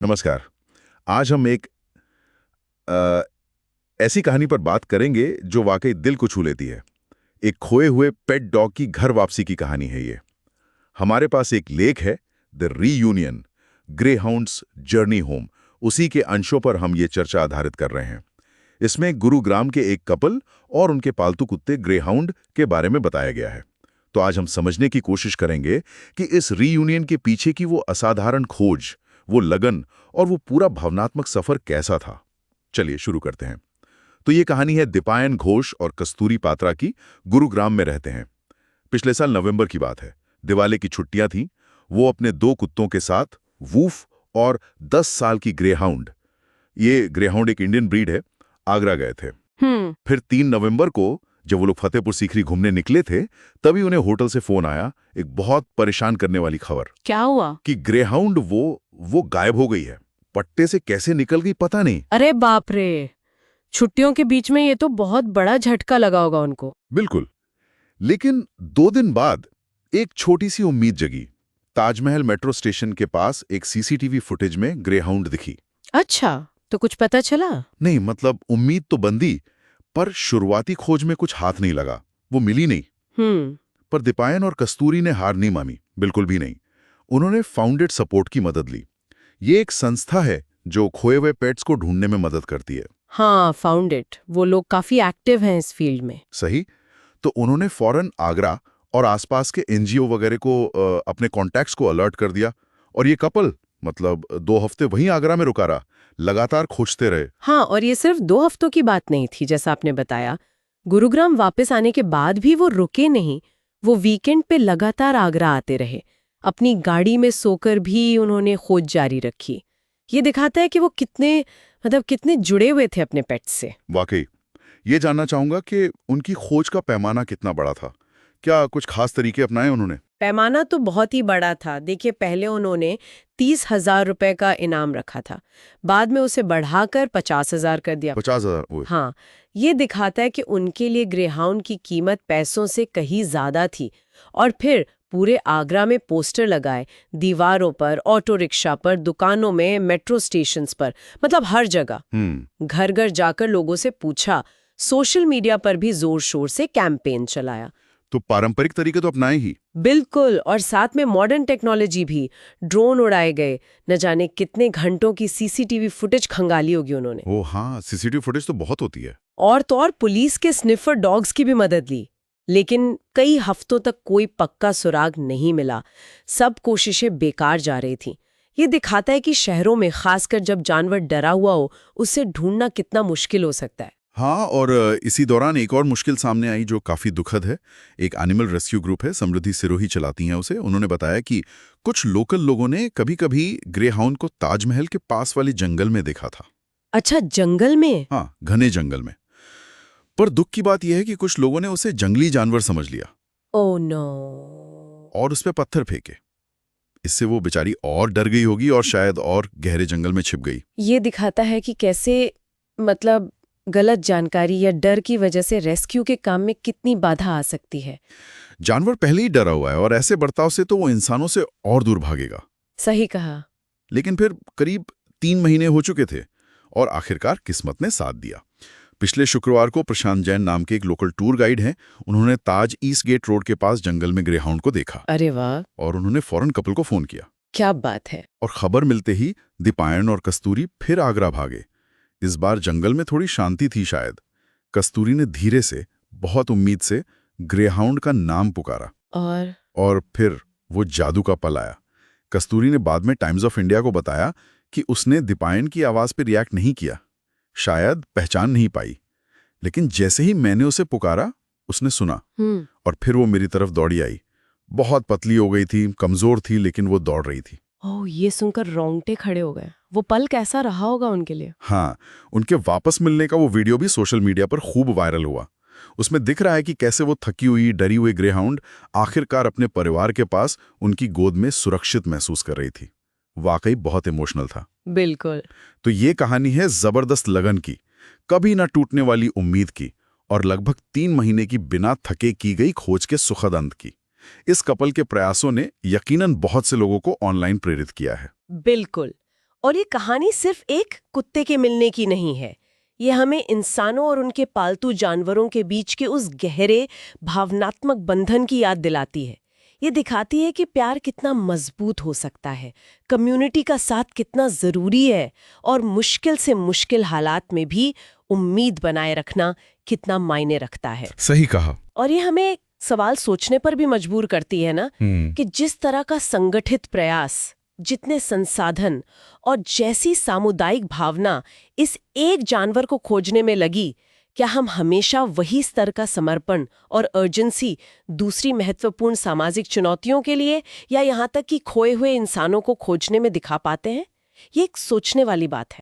नमस्कार। आज हम एक अ, ऐसी कहानी पर बात करेंगे जो वाकई दिल को छू लेती है। एक खोए हुए पेट डॉग की घर वापसी की कहानी है ये। हमारे पास एक लेख है, the reunion, grey hounds journey home. उसी के अंशों पर हम ये चर्चा आधारित कर रहे हैं। इसमें गुरुग्राम के एक कपल और उनके पालतू कुत्ते ग्रे हाउंड के बारे में बताया गया है। तो आज हम समझने की कोशिश करेंगे कि इस रीयूनियन के पीछे की वो असाधारण खोज, वो लगन और वो पूरा भावनात्मक सफर कैसा था। चलिए शुरू करते हैं। तो ये कहानी है दीपायन घोष और कस्तूरी पात्रा की। गुरुग्राम में रहते हैं। पिछले साल नवंबर की बात है। दिवाली की छुट्टियां थीं। वो अपने दो कुत्तों के साथ, वूफ और 10 साल की ग्रेहाउंड, ये ग्रेहाउंड एक इंडियन ब्रीड है, आगरा गए थे। फिर 3 नवंबर को जब वो लोग फतेहपुर सीकरी घूमने निकले थे, तभी उन्हें होटल से फोन आया, एक बहुत परेशान करने वाली खबर। क्या हुआ? कि ग्रेहाउंड वो गायब हो गई है। पट्टे से कैसे निकल गई पता नहीं। अरे बाप रे! छुट्टियों के बीच में ये तो बहुत बड़ा झटका लगा होगा उनको। बिल्कुल। लेकिन 2 दिन बाद एक छोटी सी उम्मीद जगी। ताजमहल मेट्रो स्टेशन के पास एक सीसीटीवी फुटेज में ग्रेहाउंड दिखी। अच्छा, तो कुछ पता चला? नहीं, मतलब उम्मीद तो बंदी, पर शुरुआती खोज में कुछ हाथ नहीं लगा। वो मिली नहीं। हम्म। पर दीपायन और कस्तूरी ने हार नहीं मानी, बिल्कुल भी नहीं। उन्होंने फाउंडेड सपोर्ट की मदद ली। ये एक संस्था है जो खोए हुए पेट्स को ढूंढने में मदद करती है। हाँ, फाउंड इट। वो लोग काफी एक्टिव हैं इस फील्ड में। सही। तो उन्होंने फौरन आगरा और आसपास के एनजीओ वगैरह को अपने कॉन्टैक्ट्स को अलर्ट कर दिया। और ये कपल, मतलब 2 हफ्ते वहीं आगरा में रुका रहा, लगातार खोजते रहे। हाँ, और ये सिर्फ 2 हफ्तों की बात नहीं थी जैसा आपने बताया। गुरुग्राम वापस आने के बाद भी वो रुके नहीं। वो वीकेंड पे लगातार आगरा आते रहे। अपनी गाड़ी में सोकर भी उन्होंने खोज जारी रखी। ये दिखाता है कि वो कितने जुड़े हुए थे अपने पेट्स से। वाकई। ये जानना चाहूंगा कि उनकी खोज का पैमाना कितना बड़ा था। क्या कुछ खास तरीके अपनाए उन्होंने? पैमाना तो बहुत ही बड़ा था। देखिए, पहले उन्होंने 30,000 रुपए का इनाम रखा था। बाद में उसे बढ़ाकर 50,000 कर दिया। 50,000? ओए। हाँ, ये दिखाता है कि उनके लिए ग्रेहाउंड की कीमत पैसों से कहीं ज्यादा थी। और फिर पूरे आगरा में पोस्टर लगाए, दीवारों पर, ऑटो रिक्शा पर, दुकानों में, मेट्रो स्टेशंस पर, मतलब हर जगह। घर घर जाकर लोगों से पूछा। सोशल मीडिया पर भी जोर शोर से कैंपेन चलाया। तो पारंपरिक तरीके तो अपनाए ही। बिल्कुल, और साथ में मॉडर्न टेक्नोलॉजी भी। ड्रोन उड़ाए गए। न जाने कितने घंटों की सीसीटीवी फुटेज खंगाली होगी उन्होंने। ओ हाँ, सीसीटीवी फुटेज तो बहुत होती है। और तो और पुलिस के स्निफर डॉग्स की भी मदद ली। लेकिन कई हफ्तों तक कोई पक्का सुराग नहीं मिला। सब कोशिशें बेकार जा रही थीं। ये दिखाता है कि शहरों में, खासकर जब जानवर डरा हुआ हो, उसे ढूंढना कितना मुश्किल हो सकता है। हाँ, और इसी दौरान एक और मुश्किल सामने आई जो काफी दुखद है। एक एनिमल रेस्क्यू ग्रुप है, समृद्धि सिरोही चलाती हैं उसे। उन्होंने बताया कि कुछ लोकल लोगों ने कभी-कभी ग्रे हाउंड को ताजमहल के पास वाले जंगल में देखा था। अच्छा, जंगल में? हाँ, घने जंगल में। पर दुख की बात यह है कि कुछ लोगों ने उसे जंगली जानवर समझ लिया ओह नो। और उस पे पत्थर फेंके। इससे वो बेचारी और डर गई होगी और शायद और गहरे जंगल में छिप गई। ये दिखाता है कि कैसे, मतलब, गलत जानकारी या डर की वजह से रेस्क्यू के काम में कितनी बाधा आ सकती है। जानवर पहले ही डरा हुआ है और ऐसे बर्ताव से तो वो इंसानों से और दूर भागेगा। सही कहा। लेकिन फिर करीब 3 महीने हो चुके थे और आखिरकार किस्मत ने साथ दिया। पिछले शुक्रवार को प्रशांत जैन नाम के एक लोकल टूर गाइड हैं, उन्होंने ताज ईस्ट गेट रोड के पास जंगल में ग्रेहाउंड को देखा। अरे वाह! और उन्होंने फौरन कपल को फोन किया। क्या बात है। और खबर मिलते ही दीपायन और कस्तूरी फिर आगरा भागे। इस बार जंगल में थोड़ी शांति थी शायद। कस्तूरी ने धीरे से, बहुत उम्मीद से, ग्रेहाउंड का नाम पुकारा। और फिर वो जादू का पल आया। कस्तूरी ने बाद में टाइम्स ऑफ इंडिया को बताया कि उसने दीपायन की आवाज पर रिएक्ट नहीं किया, शायद पहचान नहीं पाई। लेकिन जैसे ही मैंने उसे पुकारा, उसने सुना और फिर वो मेरी तरफ दौड़ी आई। बहुत पतली हो गई थी, कमजोर थी, लेकिन वो दौड़ रही थी। ओह, ये सुनकर रोंगटे खड़े हो गए। वो पल कैसा रहा होगा उनके लिए? हाँ, उनके वापस मिलने का वो वीडियो भी सोशल मीडिया पर खूब वायरल हुआ। उसमें दिख रहा है कि कैसे वो थकी हुई, डरी हुई ग्रेहाउंड आखिरकार अपने परिवार के पास उनकी गोद में सुरक्षित महसूस कर रही थी। वाकई बहुत इमोशनल था। बिल्कुल। तो ये कहानी है जबरदस्त लगन की, कभी ना टूटने वाली उम्मीद की और लगभग 3 महीने की बिना थके की गई खोज के सुखद अंत की। इस कपल के प्रयासों ने यकीनन बहुत से लोगों को ऑनलाइन प्रेरित किया है। बिल्कुल। और ये कहानी सिर्फ एक कुत्ते के मिलने की नहीं है। ये हमें इंसानों और उनके पालतू जानवरों के बीच के उस गहरे भावनात्मक बंधन की याद दिलाती है। ये दिखाती है कि प्यार कितना मजबूत हो सकता है, कम्युनिटी का साथ कितना जरूरी है, और मुश्किल से मुश्किल हालात में भी उम्मीद बनाए रखना कितना मायने रखता है। सही कहा। और ये हमें सवाल सोचने पर भी मजबूर करती है ना, कि जिस तरह का संगठित प्रयास, जितने संसाधन और जैसी सामुदायिक भावना इस एक जानवर को खोजने में लगी, क्या हम हमेशा वही स्तर का समर्पण और अर्जेंसी दूसरी महत्वपूर्ण सामाजिक चुनौतियों के लिए या यहाँ तक कि खोए हुए इंसानों को खोजने में दिखा पाते हैं? ये एक सोचने वाली बात है।